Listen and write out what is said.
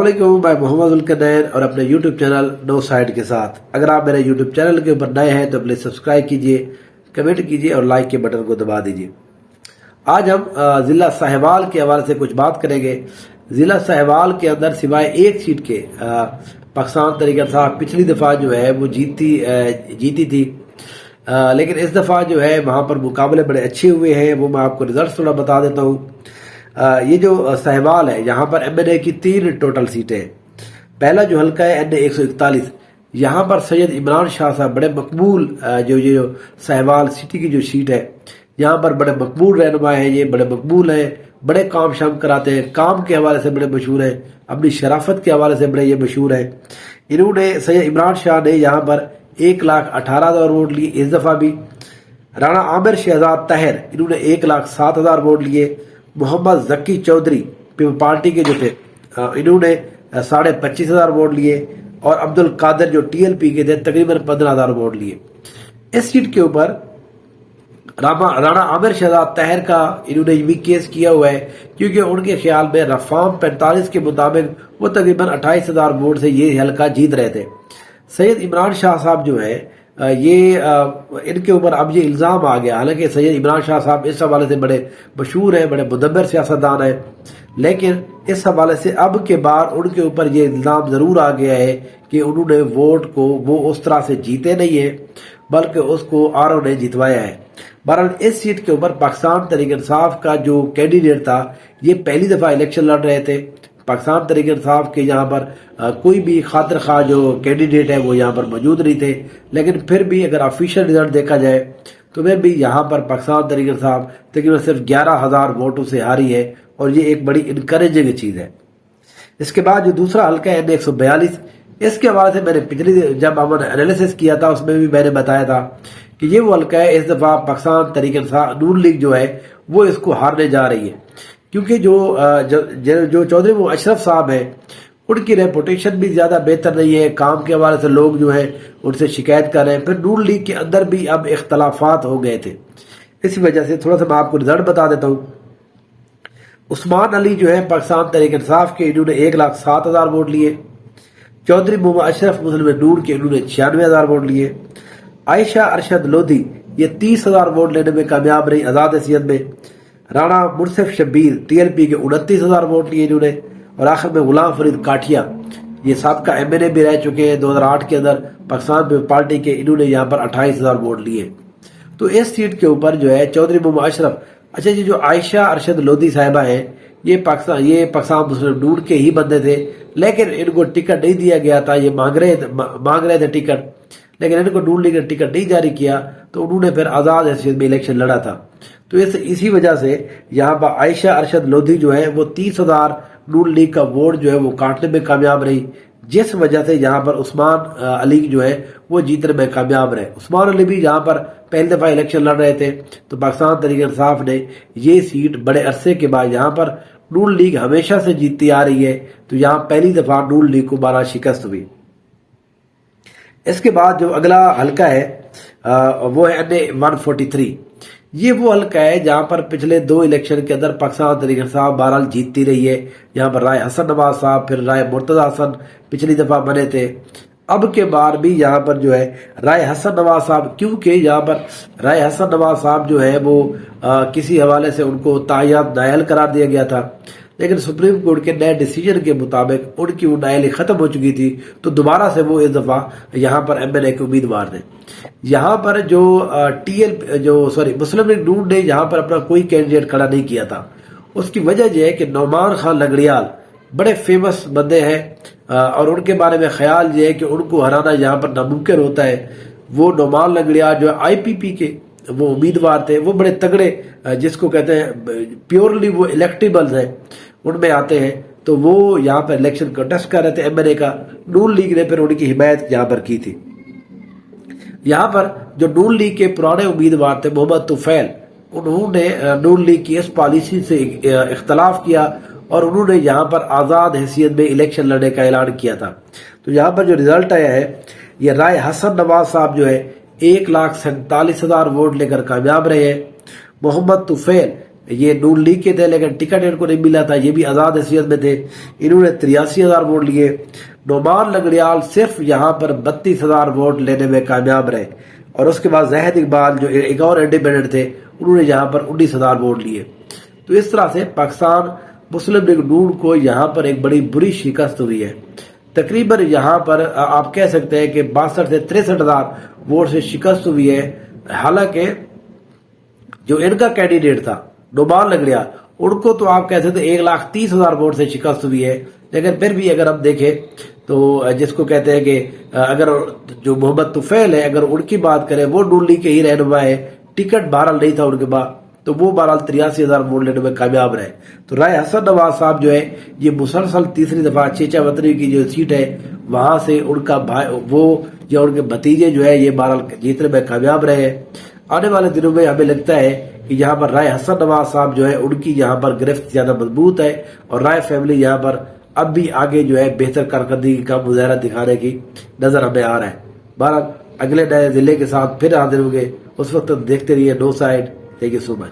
علیکم، میں محمد القنین اور اپنے یوٹیوب چینل نو سائڈ کے ساتھ. اگر آپ میرے یوٹیوب چینل کے اوپر نئے ہیں تو پلیز سبسکرائب کیجئے، کمنٹ کیجئے اور لائک کے بٹن کو دبا دیجئے. آج ہم ضلع ساہیوال کے حوالے سے کچھ بات کریں گے. ضلع ساہیوال کے اندر سوائے ایک سیٹ کے پاکستان تحریک انصاف پچھلی دفعہ جو ہے وہ جیتی تھی، لیکن اس دفعہ جو ہے وہاں پر مقابلے بڑے اچھے ہوئے ہیں. وہ میں آپ کو رزلٹس تھوڑا بتا دیتا ہوں. یہ جو ساہیوال ہے یہاں پر ایم این اے کی 3 ٹوٹل سیٹیں ہیں. پہلا جو حلقہ ہے این اے 141، یہاں پر سید عمران شاہ صاحب بڑے مقبول جو ساہیوال سٹی کی جو سیٹ ہے یہاں پر بڑے مقبول رہنما ہیں. یہ بڑے مقبول ہیں، بڑے کام شام کراتے ہیں، کام کے حوالے سے بڑے مشہور ہیں، اپنی شرافت کے حوالے سے بڑے یہ مشہور ہیں. انہوں نے سید عمران شاہ نے یہاں پر 1,18,000 ووٹ لیے. اس دفعہ بھی رانا عامر شہزاد طاہر انہوں نے 1,07,000 ووٹ لیے. محمد ذکی چودھری پیپل پارٹی کے جو تھے انہوں نے 25,500 ووٹ لیے، اور عبد القادر جو ٹی ایل پی کے تھے تقریباً 15,000 ووٹ لیے. اس سیٹ کے اوپر رانا عامر شہزاد طاہر کا انہوں نے بھی کیس کیا ہوا ہے، کیونکہ ان کے خیال میں رفارم 45 کے مطابق وہ تقریباً 28,000 ووٹ سے یہ حلقہ جیت رہے تھے. سید عمران شاہ صاحب جو ہے یہ ان کے اوپر اب یہ الزام آ گیا. حالانکہ سید عمران شاہ صاحب اس حوالے سے بڑے مشہور ہیں، بڑے مدبر سیاستدان ہیں، لیکن اس حوالے سے اب کے بعد ان کے اوپر یہ الزام ضرور آ گیا ہے کہ انہوں نے ووٹ کو وہ اس طرح سے جیتے نہیں ہیں بلکہ اس کو آرو نے جتوایا ہے. بہرحال اس سیٹ کے اوپر پاکستان تحریک انصاف کا جو کینڈیڈیٹ تھا یہ پہلی دفعہ الیکشن لڑ رہے تھے. پاکستان تحریک انصاف کے یہاں پر کوئی بھی خاطر خواہ جو کینڈیڈیٹ ہے وہ یہاں پر موجود نہیں تھے، لیکن پھر بھی اگر آفیشیل رزلٹ دیکھا جائے تو پھر بھی یہاں پر پاکستان تحریک انصاف تقریباً صرف 11,000 ووٹوں سے ہاری ہے، اور یہ ایک بڑی انکریجنگ چیز ہے. اس کے بعد جو دوسرا حلقہ ہے این 142، اس کے حوالے سے میں نے پچھلی جب ہم نے انالیسس کیا تھا اس میں بھی میں نے بتایا تھا کہ یہ وہ حلقہ ہے اس دفعہ پاکستان تحریک انصاف نون لیگ جو ہے وہ اس کو ہارنے جا رہی ہے، کیونکہ جو چودھری وہ اشرف صاحب ہیں ان کی ریپوٹیشن بھی زیادہ بہتر نہیں ہے. کام کے حوالے سے لوگ جو ہیں ان سے شکایت کر رہے ہیں. پھر نون لیگ کے اندر بھی اب اختلافات ہو گئے تھے. اسی وجہ سے تھوڑا سا میں آپ کو رزلٹ بتا دیتا ہوں. عثمان علی جو ہے پاکستان تحریک انصاف کے انہوں نے 1,07,000 ووٹ لیے. چودھری محمد اشرف مسلم نور کے انہوں نے 96,000 ووٹ لیے. عائشہ ارشد لودھی یہ 30,000 ووٹ لینے میں کامیاب رہی آزاد حیثیت میں. رانا منصف شبیر ٹی ایل پی کے 29,000 ووٹ لیے انہوں نے. اور آخر میں غلام فرید کاٹھیا یہ سابقہ ایم این اے بھی رہ چکے ہیں 2008 کے اندر پاکستان پیپل پارٹی کے، انہوں نے یہاں پر 28,000 ووٹ لیے. تو اس سیٹ کے اوپر جو ہے چودھری محمد اشرف، اچھا جی جو عائشہ ارشد لودھی صاحبہ ہیں یہ پاکستان مسلم نور کے ہی بندے تھے، لیکن ان کو ٹکٹ نہیں دیا گیا تھا. یہ مانگ رہے تھے ٹکٹ، لیکن ان کو نون لیگ نے ٹکٹ نہیں جاری کیا تو انہوں نے پھر آزاد حیثیت میں الیکشن لڑا تھا. تو اسی وجہ سے یہاں پر عائشہ ارشد لودھی جو ہے وہ 30,000 نون لیگ کا ووٹ جو ہے وہ کاٹنے میں کامیاب رہی، جس وجہ سے یہاں پر عثمان علی جو ہے وہ جیتنے میں کامیاب رہے. عثمان علی بھی یہاں پر پہلی دفعہ الیکشن لڑ رہے تھے، تو پاکستان تحریک انصاف نے یہ سیٹ بڑے عرصے کے بعد، یہاں پر نون لیگ ہمیشہ سے جیتتی آ رہی ہے، تو یہاں پہلی دفعہ نون لیگ کو 12 شکست ہوئی. اس کے بعد جو اگلا حلقہ ہے وہ ہے این اے 143. یہ وہ حلقہ ہے جہاں پر پچھلے 2 الیکشن کے اندر پاکستان تحریک انصاف بہرحال جیتتی رہی ہے. یہاں پر رائے حسن نواز صاحب، پھر رائے مرتضی حسن پچھلی دفعہ بنے تھے. اب کے بار بھی یہاں پر جو ہے رائے حسن نواز صاحب، کیونکہ یہاں پر رائے حسن نواز صاحب جو ہے وہ کسی حوالے سے ان کو تاحیات نااہل قرار دیا گیا تھا، لیکن سپریم کورٹ کے نئے ڈیسیجن کے مطابق ان کی وہ نااہلی ختم ہو چکی تھی، تو دوبارہ سے وہ اس دفعہ یہاں پر ایم این اے کے امیدوار تھے. یہاں پر جو مسلم لیگ نون نے یہاں پر اپنا کوئی کینڈیڈیٹ کھڑا نہیں کیا تھا. اس کی وجہ یہ ہے کہ نعمان خان لنگڑیال بڑے فیمس بندے ہیں، اور ان کے بارے میں خیال یہ ہے کہ ان کو ہرانا یہاں پر ناممکن ہوتا ہے. وہ نعمان لنگڑیال جو آئی پی پی کے وہ امیدوار تھے، وہ بڑے تگڑے جس کو کہتے ہیں پیورلی وہ الیکٹیبلز ہیں ان میں آتے ہیں، تو وہ یہاں پر الیکشن کنٹیسٹ کر رہے تھے ایم این اے کا. نون لیگ نے پھر ان کی حمایت یہاں پر کی تھی. یہاں پر جو نون لیگ کے پرانے امیدوار تھے محمد طفیل، انہوں نے نون لیگ کی اس پالیسی سے اختلاف کیا اور انہوں نے یہاں پر آزاد حیثیت میں الیکشن لڑنے کا اعلان کیا تھا. تو یہاں پر جو رزلٹ آیا ہے یہ رائے حسن نواز صاحب جو ہے 1,47,000 ووٹ لے کر کامیاب رہے ہیں. محمد طفیل یہ نون لیگ کے تھے لیکن ٹکٹ ان کو نہیں ملا تھا، یہ بھی آزاد حیثیت میں تھے، انہوں نے 83,000 ووٹ لیے۔ نعمان لنگڑیال صرف یہاں پر 32,000 ووٹ لینے میں کامیاب رہے، اور اس کے بعد زاہد اقبال جو ایک اور انڈیپینڈنٹ تھے انہوں نے یہاں پر 19,000 ووٹ لیے۔ تو اس طرح سے پاکستان مسلم لیگ نون کو یہاں پر ایک بڑی بری شکست ہوئی ہے۔ تقریباً یہاں پر آپ کہہ سکتے ہیں کہ 62 سے 63,000 ووٹ سے شکست ہوئی ہے، حالانکہ جو ان کا کینڈیڈیٹ تھا نعمان لنگڑیال ان کو تو آپ کہہ سکتے ہیں 1,30,000 ووٹ سے شکست ہوئی ہے، لیکن پھر بھی اگر ہم دیکھیں تو جس کو کہتے ہیں کہ اگر جو محمد طفیل ہے اگر ان کی بات کریں وہ نون لیگ کے ہی رہنما ہے، ٹکٹ بہرحال نہیں تھا ان کے بعد، تو وہ بہرحال 83,000 ووٹ لینے میں کامیاب رہے۔ تو رائے حسن نواز صاحب جو ہے یہ مسلسل تیسری دفعہ چیچا وطنی کی جو سیٹ ہے وہاں سے ان کا بھائی وہ یا ان کے بھتیجے جو ہے یہ بہرحال جیتنے میں کامیاب رہے ہیں۔ آنے والے دنوں میں ہمیں لگتا ہے کہ یہاں پر رائے حسن نواز صاحب جو ہے ان کی یہاں پر گرفت زیادہ مضبوط ہے، اور رائے فیملی یہاں پر اب بھی آگے جو ہے بہتر کارکردگی کا مظاہرہ دکھانے کی نظر ہمیں آ رہا ہے۔ بہرحال اگلے نئے ضلع کے ساتھ پھر حاضر ہوں گے، اس وقت تک دیکھتے رہیے نو سائیڈ۔ Thank you so much.